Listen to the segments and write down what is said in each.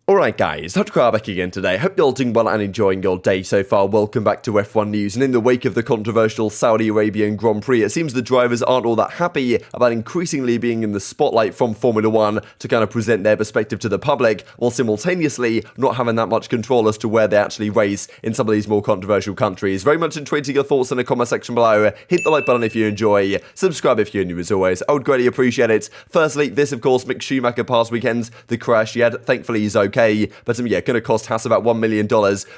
Alright guys, TacticalRab back again today. Hope you're all doing well and enjoying your day so far. Welcome back to F1 News, and in the wake of the controversial Saudi Arabian Grand Prix, it seems the drivers aren't all that happy about increasingly being in the spotlight from Formula 1 to kind of present their perspective to the public, while simultaneously not having that much control as to where they actually race in some of these more controversial countries. Very much intrigued your thoughts in the comment section below. Hit the like button if you enjoy, subscribe if you're new as always, I would greatly appreciate it. Firstly, this of course, Mick Schumacher past weekend, the crash he had, thankfully he's okay, but yeah, going to cost Haas about $1 million.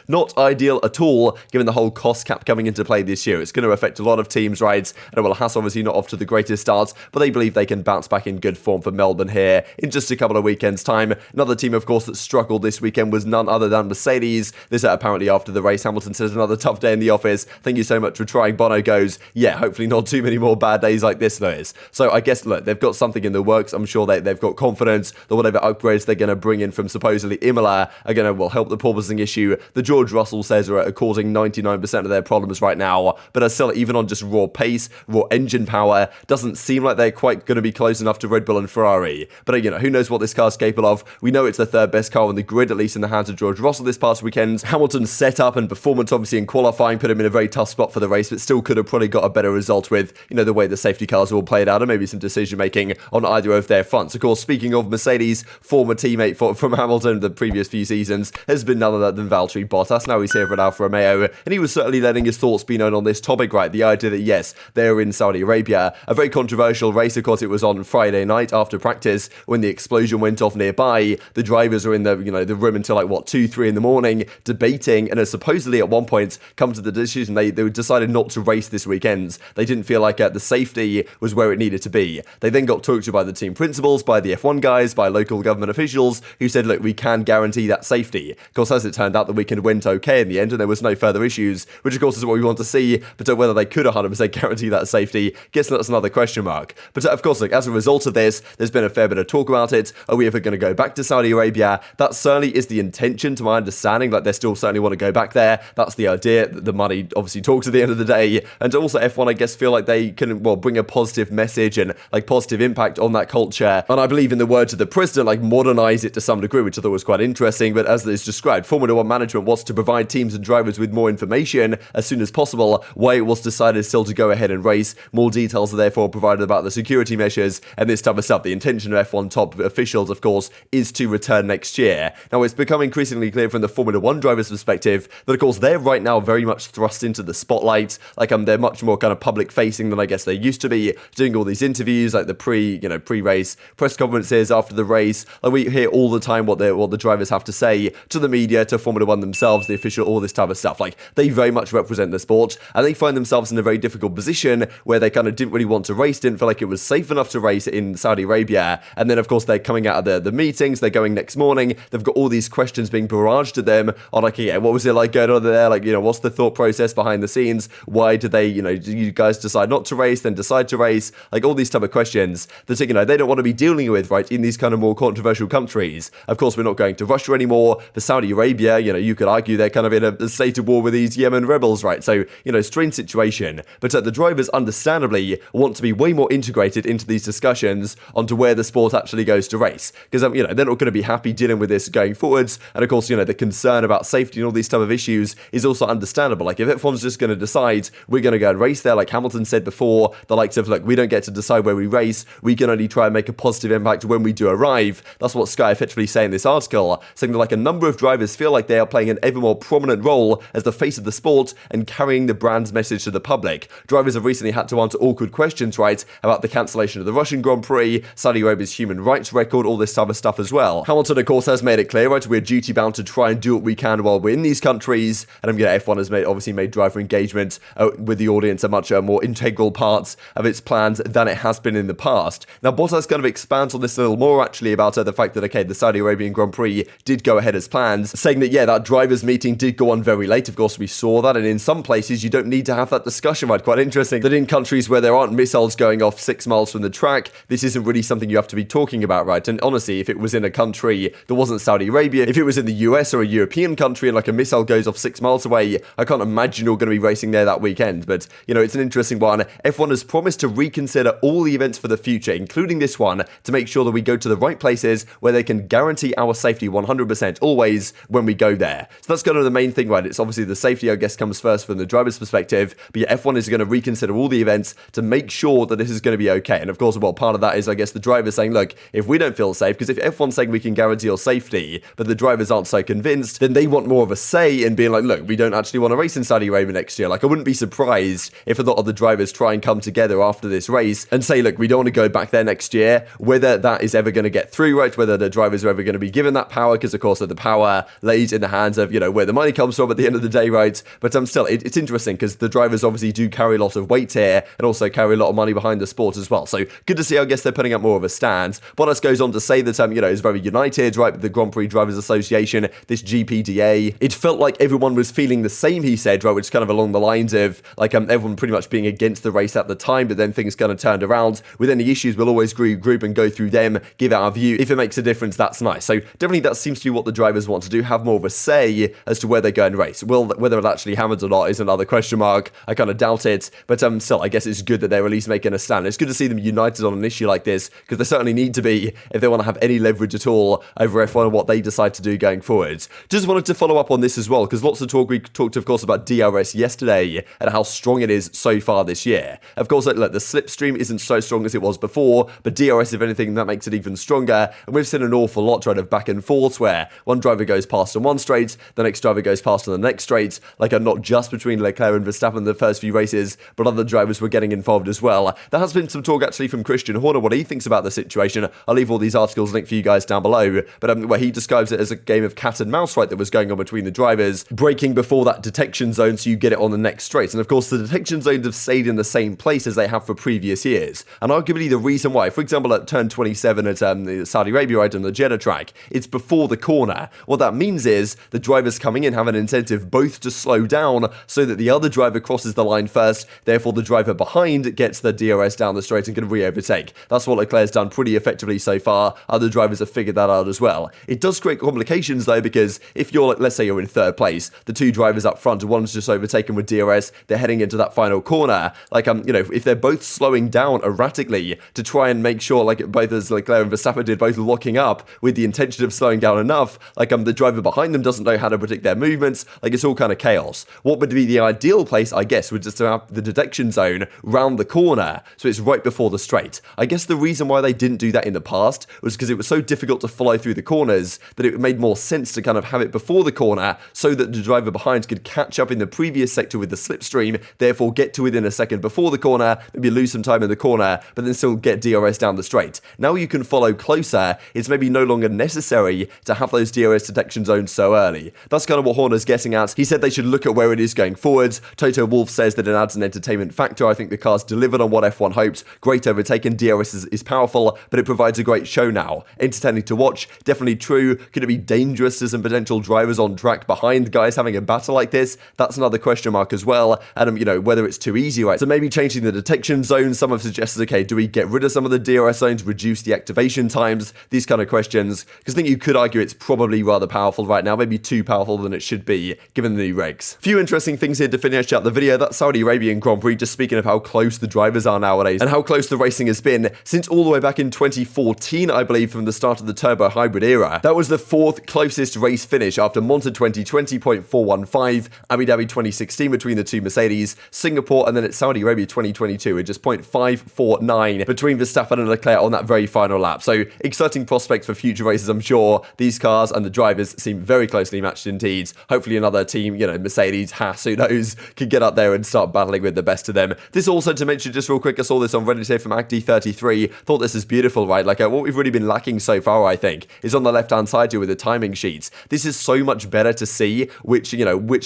Not ideal at all, given the whole cost cap coming into play this year. It's going to affect a lot of teams' rides, and well, Haas obviously not off to the greatest start, but they believe they can bounce back in good form for Melbourne here in just a couple of weekends' time. Another team, of course, that struggled this weekend was none other than Mercedes. This apparently after the race, Hamilton says another tough day in the office. Thank you so much for trying. Bono goes, yeah, hopefully not too many more bad days like this, Lewis. So I guess, look, they've got something in the works. I'm sure they've got confidence that whatever upgrades they're going to bring in from supposedly Imola are going to, help the porpoising issue. The George Russell says are causing 99% of their problems right now, but are still, even on just raw pace, raw engine power, doesn't seem like they're quite going to be close enough to Red Bull and Ferrari. But who knows what this car's capable of. We know it's the third best car on the grid, at least in the hands of George Russell this past weekend. Hamilton's setup and performance obviously in qualifying put him in a very tough spot for the race, but still could have probably got a better result with, the way the safety cars all played out, and maybe some decision making on either of their fronts. Of course, speaking of Mercedes, former teammate from Hamilton the previous few seasons has been none other than Valtteri Bottas. Now he's here for an Alfa Romeo, and he was certainly letting his thoughts be known on this topic, right? The idea that, yes, they're in Saudi Arabia. A very controversial race, of course. It was on Friday night after practice when the explosion went off nearby. The drivers were in the, the room until 2, 3 in the morning debating, and supposedly at one point come to the decision they decided not to race this weekend. They didn't feel like the safety was where it needed to be. They then got talked to by the team principals, by the F1 guys, by local government officials who said, look, we can guarantee that safety. Of course, as it turned out, the weekend went okay in the end, and there was no further issues, which of course is what we want to see, but whether they could 100% guarantee that safety, guess that's another question mark. But of course, look, as a result of this, there's been a fair bit of talk about it. Are we ever going to go back to Saudi Arabia? That certainly is the intention, to my understanding. They still certainly want to go back there. That's the idea. The money obviously talks at the end of the day, and also F1, I guess, feel like they can, bring a positive message and positive impact on that culture, and I believe in the words of the president, modernize it to some degree, which I thought was quite interesting. But as is described, Formula 1 management wants to provide teams and drivers with more information as soon as possible. Why it was decided still to go ahead and race. More details are therefore provided about the security measures and this type of stuff. The intention of F1 top officials, of course, is to return next year. Now, it's become increasingly clear from the Formula 1 drivers' perspective that, of course, they're right now very much thrust into the spotlight. They're much more kind of public-facing than I guess they used to be, doing all these interviews, the pre-race press conferences after the race. We hear all the time what the drivers have to say to the media, to Formula 1 themselves, the official, all this type of stuff. They very much represent the sport, and they find themselves in a very difficult position where they kind of didn't really want to race, didn't feel like it was safe enough to race in Saudi Arabia. And then, of course, they're coming out of the meetings, they're going next morning, they've got all these questions being barraged at them on, what was it like going on there? What's the thought process behind the scenes? Why did they, do you guys decide not to race, then decide to race? All these type of questions that, they don't want to be dealing with, right, in these kind of more controversial countries. Of course, we're not going to Russia anymore. For Saudi Arabia, you could argue they're kind of in a state of war with these Yemen rebels, right? So, strange situation. But the drivers, understandably, want to be way more integrated into these discussions onto where the sport actually goes to race. Because, they're not going to be happy dealing with this going forwards. And of course, the concern about safety and all these type of issues is also understandable. If F1's just going to decide we're going to go and race there, like Hamilton said before, the likes of, look, we don't get to decide where we race. We can only try and make a positive impact when we do arrive. That's what Sky effectively say in this article, saying that a number of drivers feel like they are playing an ever more prominent role as the face of the sport and carrying the brand's message to the public. Drivers have recently had to answer awkward questions, right, about the cancellation of the Russian Grand Prix, Saudi Arabia's human rights record, all this type of stuff as well. Hamilton, of course, has made it clear, right, we're duty bound to try and do what we can while we're in these countries, and F1 has obviously made driver engagement with the audience a much more integral part of its plans than it has been in the past. Now, Bottas kind of expands on this a little more, actually, about the fact that, the Saudi Arabian Grand Prix did go ahead as planned, saying that, that drivers' meeting did go on very late. Of course, we saw that, and in some places, you don't need to have that discussion, right? Quite interesting that in countries where there aren't missiles going off 6 miles from the track, this isn't really something you have to be talking about, right? And honestly, if it was in a country that wasn't Saudi Arabia, if it was in the US or a European country and a missile goes off 6 miles away, I can't imagine you're going to be racing there that weekend. But, it's an interesting one. F1 has promised to reconsider all the events for the future, including this one, to make sure that we go to the right places where they can guarantee our safety 100% always when we go there. So that's kind of the main thing, right? It's obviously the safety, I guess, comes first from the driver's perspective, but yeah, F1 is going to reconsider all the events to make sure that this is going to be okay. And of course, well, part of that is, I guess, the driver saying, look, if we don't feel safe, because if F1's saying we can guarantee your safety, but the drivers aren't so convinced, then they want more of a say in being like, look, we don't actually want to race in Saudi Arabia next year. Like, I wouldn't be surprised if a lot of the drivers try and come together after this race and say, look, we don't want to go back there next year. Whether that is ever going to get through, right? Whether the drivers are ever going to be given that power, because of course the power lays in the hands of, where the money comes from at the end of the day, right? But still, it's interesting because the drivers obviously do carry a lot of weight here and also carry a lot of money behind the sport as well. So good to see, I guess, they're putting up more of a stand. Bottas goes on to say that, is very united, right, with the Grand Prix Drivers Association, this GPDA. It felt like everyone was feeling the same, he said, right, which is kind of along the lines of, like, everyone pretty much being against the race at the time, but then things kind of turned around. With any issues, we'll always group and go through them, give our view. If it makes a difference, that's nice. So definitely that seems to be what the drivers want to do, have more of a say as to where they go and race. Well, whether it actually happens or not is another question mark. I kind of doubt it, but still, I guess it's good that they're at least making a stand. It's good to see them united on an issue like this, because they certainly need to be if they want to have any leverage at all over F1 and what they decide to do going forward. Just wanted to follow up on this as well, because lots of talk, we talked, of course, about DRS yesterday and how strong it is so far this year. Of course, look, the slipstream isn't so strong as it was before, but DRS, if anything, that makes it even stronger. And we've seen an awful lot, right, of back and forth where one driver goes past on one straight, the next driver goes past on the next straight, like not just between Leclerc and Verstappen in the first few races, but other drivers were getting involved as well. There has been some talk actually from Christian Horner, what he thinks about the situation. I'll leave all these articles linked for you guys down below, but where he describes it as a game of cat and mouse, right, that was going on between the drivers, breaking before that detection zone so you get it on the next straight. And of course, the detection zones have stayed in the same place as they have for previous years. And arguably the reason why, for example, at turn 27 at Saudi Arabia, right, on the Jeddah track, it's before the corner. What that means is the drivers coming in have an incentive both to slow down so that the other driver crosses the line first, therefore the driver behind gets the DRS down the straight and can re-overtake. That's what Leclerc's done pretty effectively so far. Other drivers have figured that out as well. It does create complications though, because if you're, let's say you're in third place, the two drivers up front, one's just overtaken with DRS, they're heading into that final corner, like, if they're both slowing down erratically to try and make sure, like, both as Leclerc and Verstappen did, both locking up with the intention of slowing down enough, like, the driver behind them doesn't know how to predict their movements, like, it's all kind of chaos. What would be the ideal place, I guess, would just to have the detection zone round the corner, so it's right before the straight. I guess the reason why they didn't do that in the past was because it was so difficult to follow through the corners that it made more sense to kind of have it before the corner so that the driver behind could catch up in the previous sector with the slipstream, therefore get to within a second before the corner, maybe lose some time in the corner, but then still get DRS down the straight. Now you can follow closer, it's maybe no longer necessary to have those DRS detection zones so early. That's kind of what Horner's getting at. He said they should look at where it is going forwards. Toto Wolff says that it adds an entertainment factor. I think the car's delivered on what F1 hoped. Great overtaken, DRS is powerful, but it provides a great show now. Entertaining to watch, definitely true. Could it be dangerous to some potential drivers on track behind guys having a battle like this? That's another question mark as well. And, whether it's too easy, right? So maybe changing the detection zones. Some have suggested, okay, do we get rid of some of the DRS zones, reduce the activation times? These kind of questions. Because I think you could argue it's probably rather powerful right now, maybe too powerful than it should be, given the new regs. Few interesting things here to finish out the video. That Saudi Arabian Grand Prix, just speaking of how close the drivers are nowadays and how close the racing has been since all the way back in 2014, I believe, from the start of the turbo hybrid era. That was the fourth closest race finish after Monza 2020.415, Abu Dhabi 2016 between the two Mercedes, Singapore, and then at Saudi Arabia 2022 at just 0.549 between Verstappen and Leclerc on that very final lap. So exciting prospects for future races, I'm sure. These cars and the drivers seem very closely matched indeed. Hopefully another team, Mercedes, Haas, who knows, can get up there and start battling with the best of them. This also to mention just real quick, I saw this on Reddit here from Acti33, thought this is beautiful, right? Like what we've really been lacking so far, I think, is on the left-hand side here with the timing sheets. This is so much better to see which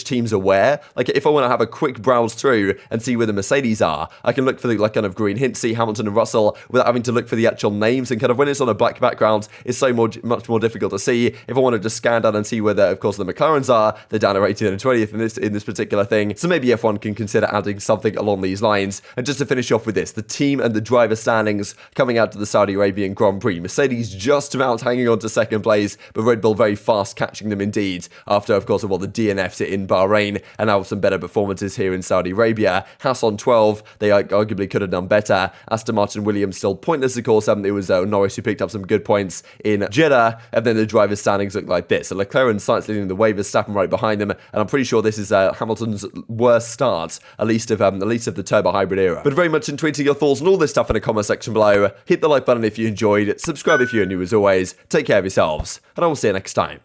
teams are where. Like if I want to have a quick browse through and see where the Mercedes are, I can look for the kind of green hint, see Hamilton and Russell without having to look for the actual names, and kind of when it's on a black background, it's so much more difficult to see. If I want to just scan down and see where of course the McLarens are, they're down at 18th and 20th in this particular thing. So maybe F1 can consider adding something along these lines. And just to finish off with this, the team and the driver standings coming out to the Saudi Arabian Grand Prix. Mercedes just about hanging on to second place, but Red Bull very fast catching them indeed after, of course, the DNFs in Bahrain and now some better performances here in Saudi Arabia. Haas on 12, they arguably could have done better. Aston Martin, Williams still pointless, of course. It was Norris who picked up some good points in Jeddah. and then the driver's standings look like this. So Leclerc and Sainz leading the way, Verstappen right behind them, and I'm pretty sure this is Hamilton's worst start, at least of the turbo hybrid era. But very much into your thoughts on all this stuff in the comment section below. Hit the like button if you enjoyed, subscribe if you're new as always, take care of yourselves, and I will see you next time.